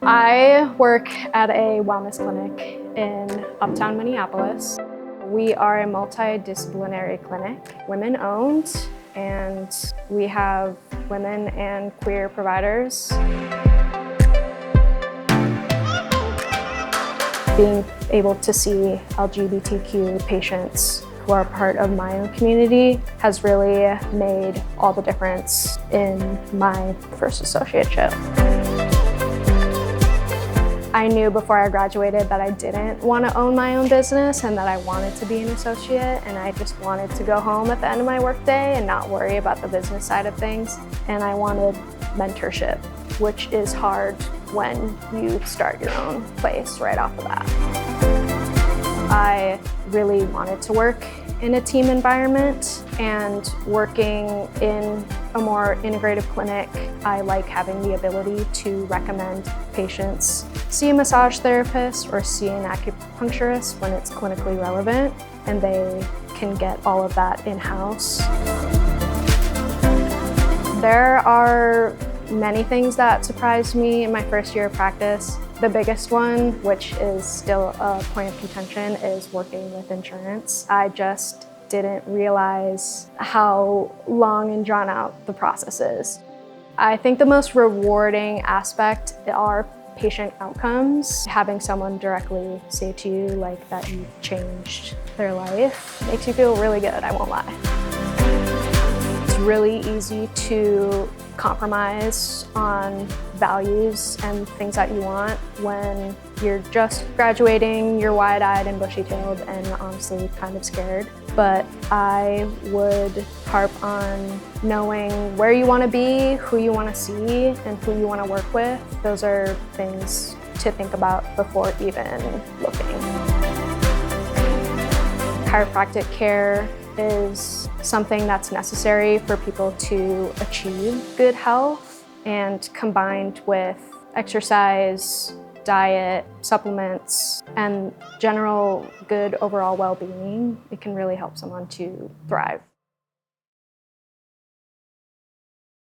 I work at a wellness clinic in Uptown Minneapolis. We are a multidisciplinary clinic, women-owned, and we have women and queer providers. Being able to see LGBTQ patients who are part of my own community has really made all the difference in my first associateship. I knew before I graduated that I didn't want to own my own business and that I wanted to be an associate, and I just wanted to go home at the end of my workday and not worry about the business side of things. And I wanted mentorship, which is hard when you start your own place right off the bat. I really wanted to work in a team environment, and working in a more integrative clinic, I like having the ability to recommend patients see a massage therapist or see an acupuncturist when it's clinically relevant, and they can get all of that in-house. There are many things that surprised me in my first year of practice. The biggest one, which is still a point of contention, is working with insurance. I just didn't realize how long and drawn out the process is. I think the most rewarding aspect are patient outcomes. Having someone directly say to you like that you've changed their life makes you feel really good, I won't lie. It's really easy to compromise on values and things that you want when you're just graduating, you're wide-eyed and bushy-tailed and honestly kind of scared. But I would harp on knowing where you want to be, who you want to see, and who you want to work with. Those are things to think about before even looking. Chiropractic care is something that's necessary for people to achieve good health, and combined with exercise, diet, supplements, and general good overall well-being, it can really help someone to thrive.